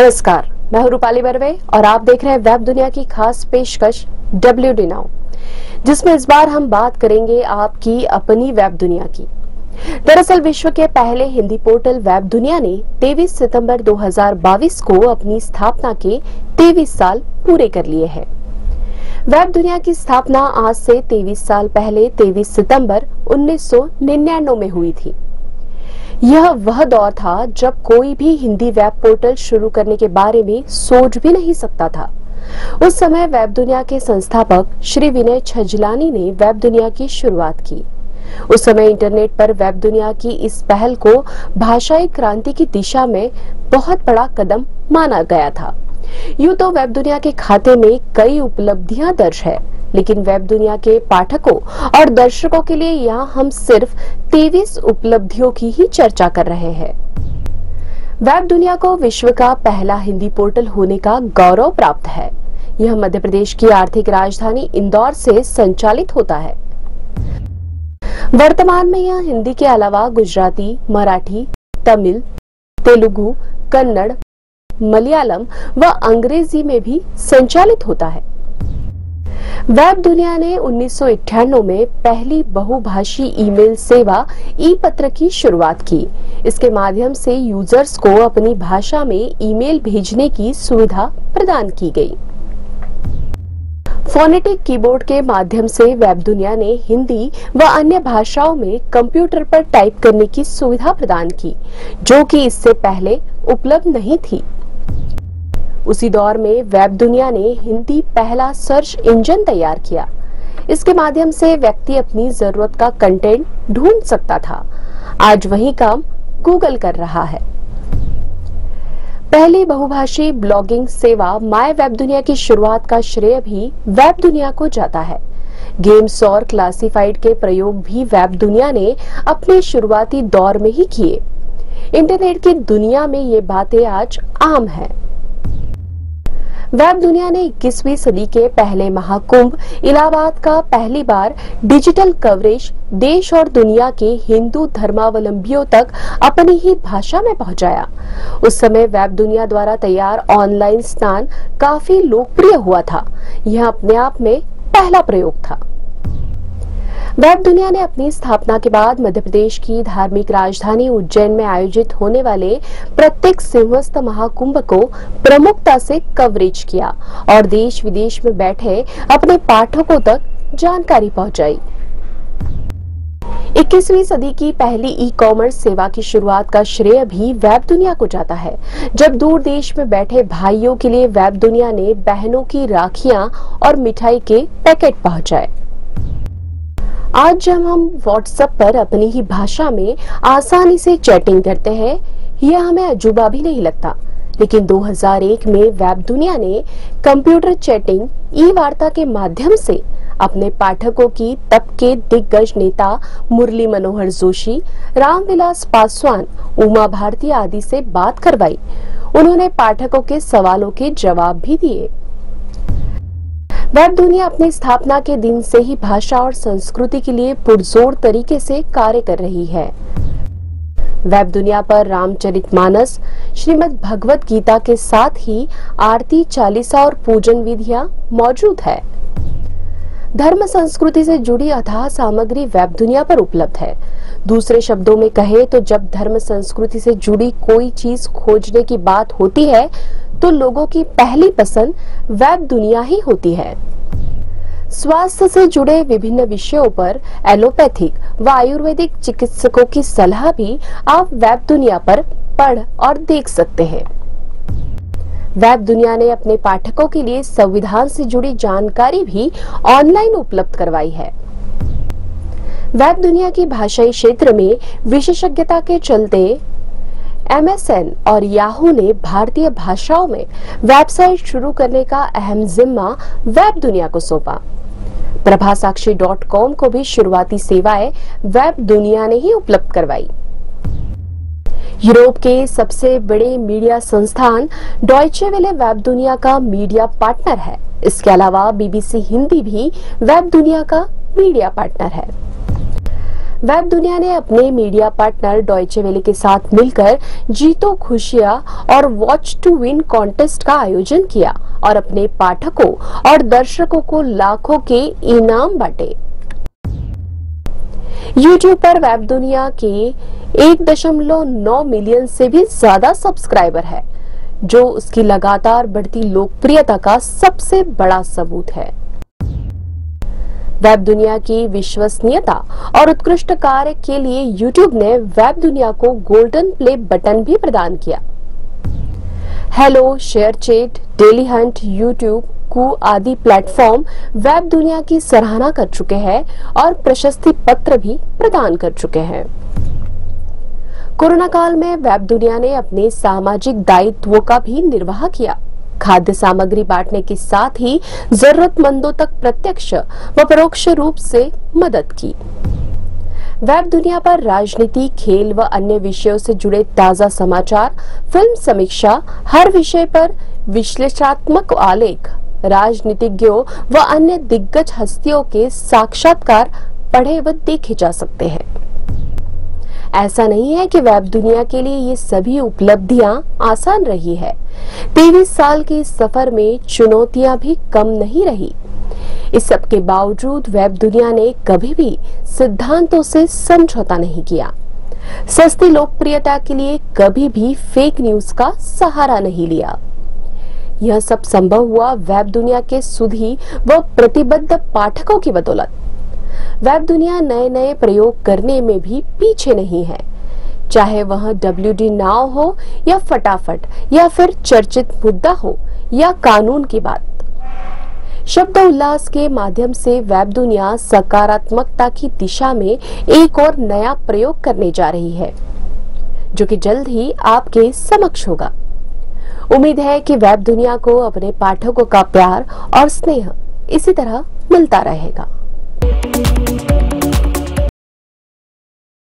नमस्कार, मैं हूं रूपाली बर्वे और आप देख रहे हैं वेब दुनिया की खास पेशकश WD नाउ, जिसमें इस बार हम बात करेंगे आपकी अपनी वेब दुनिया की। दरअसल विश्व के पहले हिंदी पोर्टल वेब दुनिया ने 23 सितंबर 2022 को अपनी स्थापना के 23 साल पूरे कर लिए हैं। वेब दुनिया की स्थापना आज से 23 साल पहले 23 सितंबर 1999 में हुई थी। यह वह दौर था जब कोई भी हिंदी वेब पोर्टल शुरू करने के बारे में सोच भी नहीं सकता था। उस समय वेब दुनिया के संस्थापक श्री विनय छजलानी ने वेब दुनिया की शुरुआत की। उस समय इंटरनेट पर वेब दुनिया की इस पहल को भाषाई क्रांति की दिशा में बहुत बड़ा कदम माना गया था। यूं तो वेब दुनिया के खाते में कई उपलब्धियां दर्ज है, लेकिन वेब दुनिया के पाठकों और दर्शकों के लिए यहाँ हम सिर्फ 23 उपलब्धियों की ही चर्चा कर रहे हैं। वेब दुनिया को विश्व का पहला हिंदी पोर्टल होने का गौरव प्राप्त है। यह मध्य प्रदेश की आर्थिक राजधानी इंदौर से संचालित होता है। वर्तमान में यह हिंदी के अलावा गुजराती, मराठी, तमिल, तेलुगु, कन्नड़, मलयालम व अंग्रेजी में भी संचालित होता है। वेब दुनिया ने 1998 में पहली बहुभाषी ईमेल सेवा ई-पत्र की शुरुआत की। इसके माध्यम से यूजर्स को अपनी भाषा में ईमेल भेजने की सुविधा प्रदान की गई। फोनेटिक कीबोर्ड के माध्यम से वेब दुनिया ने हिंदी व अन्य भाषाओं में कंप्यूटर पर टाइप करने की सुविधा प्रदान की, जो कि इससे पहले उपलब्ध नहीं थी। उसी दौर में वेब दुनिया ने हिंदी पहला सर्च इंजन तैयार किया। इसके माध्यम से व्यक्ति अपनी जरूरत का कंटेंट ढूंढ सकता था। आज वही काम गूगल कर रहा है। पहली बहुभाषी ब्लॉगिंग सेवा माय वेब दुनिया की शुरुआत का श्रेय भी वेब दुनिया को जाता है। गेम्स और क्लासिफाइड के प्रयोग भी वेब दुनिया ने अपने शुरुआती दौर में ही किए। इंटरनेट की दुनिया में ये बातें आज आम है। वेब दुनिया ने 21वीं सदी के पहले महाकुंभ इलाहाबाद का पहली बार डिजिटल कवरेज देश और दुनिया के हिंदू धर्मावलंबियों तक अपनी ही भाषा में पहुंचाया। उस समय वेब दुनिया द्वारा तैयार ऑनलाइन स्नान काफी लोकप्रिय हुआ था। यह अपने आप में पहला प्रयोग था। वेब दुनिया ने अपनी स्थापना के बाद मध्य प्रदेश की धार्मिक राजधानी उज्जैन में आयोजित होने वाले प्रत्येक सिंहस्थ महाकुंभ को प्रमुखता से कवरेज किया और देश विदेश में बैठे अपने पाठकों तक जानकारी पहुंचाई। 21वीं सदी की पहली ई-कॉमर्स सेवा की शुरुआत का श्रेय भी वेब दुनिया को जाता है, जब दूर देश में बैठे भाइयों के लिए वेब दुनिया ने बहनों की राखियां और मिठाई के पैकेट पहुंचाए। आज जब हम व्हाट्सएप पर अपनी ही भाषा में आसानी से चैटिंग करते हैं, यह हमें अजूबा भी नहीं लगता। लेकिन 2001 में वेब दुनिया ने कंप्यूटर चैटिंग ई-वार्ता के माध्यम से अपने पाठकों की तब के दिग्गज नेता मुरली मनोहर जोशी, रामविलास पासवान, उमा भारती आदि से बात करवाई। उन्होंने पाठकों के सवालों के जवाब भी दिए। वेब दुनिया अपनी स्थापना के दिन से ही भाषा और संस्कृति के लिए पुरजोर तरीके से कार्य कर रही है। वेब दुनिया पर रामचरितमानस, श्रीमद् भगवत गीता के साथ ही आरती, चालीसा और पूजन विधियां मौजूद है। धर्म संस्कृति से जुड़ी अथाह सामग्री वेब दुनिया पर उपलब्ध है। दूसरे शब्दों में कहे तो जब धर्म संस्कृति से जुड़ी कोई चीज खोजने की बात होती है तो लोगों की पहली पसंद वेब दुनिया ही होती है। स्वास्थ्य से जुड़े विभिन्न विषयों पर एलोपैथिक व आयुर्वेदिक चिकित्सकों की सलाह भी आप वेब दुनिया पर पढ़ और देख सकते हैं। वेब दुनिया ने अपने पाठकों के लिए संविधान से जुड़ी जानकारी भी ऑनलाइन उपलब्ध करवाई है। वेब दुनिया की भाषाई क्षेत्र में विशेषज्ञता के चलते MSN और याहू ने भारतीय भाषाओं में वेबसाइट शुरू करने का अहम जिम्मा वेब दुनिया को सौंपा। प्रभासाक्षी.com को भी शुरुआती सेवाएं वेब दुनिया ने ही उपलब्ध करवाई। यूरोप के सबसे बड़े मीडिया संस्थान डॉयचे वेले वेब दुनिया का मीडिया पार्टनर है। इसके अलावा BBC हिंदी भी वेब दुनिया का मीडिया पार्टनर है। वेब दुनिया ने अपने मीडिया पार्टनर डॉयचे वेले के साथ मिलकर जीतो खुशियां और वॉच टू विन कॉन्टेस्ट का आयोजन किया और अपने पाठकों और दर्शकों को लाखों के इनाम बांटे। YouTube पर वेब दुनिया के 1.9 मिलियन से भी ज्यादा सब्सक्राइबर है, जो उसकी लगातार बढ़ती लोकप्रियता का सबसे बड़ा सबूत है। वेब दुनिया की विश्वसनीयता और उत्कृष्ट कार्य के लिए YouTube ने वेब दुनिया को गोल्डन प्ले बटन भी प्रदान किया। Hello, ShareChat, daily Hunt, YouTube, कू आदि प्लेटफॉर्म वेब दुनिया की सराहना कर चुके हैं और प्रशस्ति पत्र भी प्रदान कर चुके हैं। कोरोना काल में वेब दुनिया ने अपने सामाजिक दायित्वों का भी निर्वाह किया। खाद्य सामग्री बांटने के साथ ही जरूरतमंदों तक प्रत्यक्ष व परोक्ष रूप से मदद की। वेब दुनिया पर राजनीति, खेल व अन्य विषयों से जुड़े ताजा समाचार, फिल्म समीक्षा, हर विषय पर विश्लेषणात्मक आलेख, राजनीतिज्ञों व अन्य दिग्गज हस्तियों के साक्षात्कार पढ़े व देखे जा सकते हैं। ऐसा नहीं है कि वेब दुनिया के लिए ये सभी उपलब्धियां आसान रही है। 23 साल के इस सफर में चुनौतियां भी कम नहीं रही। इस सब के बावजूद वेब दुनिया ने कभी भी सिद्धांतों से समझौता नहीं किया। सस्ती लोकप्रियता के लिए कभी भी फेक न्यूज का सहारा नहीं लिया। यह सब संभव हुआ वेब दुनिया के सुधी व प्रतिबद्ध पाठकों की बदौलत। वेब दुनिया नए नए प्रयोग करने में भी पीछे नहीं है, चाहे वह WD नाउ हो या फटाफट या फिर चर्चित मुद्दा हो या कानून की बात। शब्द उल्लास के माध्यम से वेब दुनिया सकारात्मकता की दिशा में एक और नया प्रयोग करने जा रही है, जो कि जल्द ही आपके समक्ष होगा। उम्मीद है कि वेब दुनिया को अपने पाठकों का प्यार और स्नेह इसी तरह मिलता रहेगा।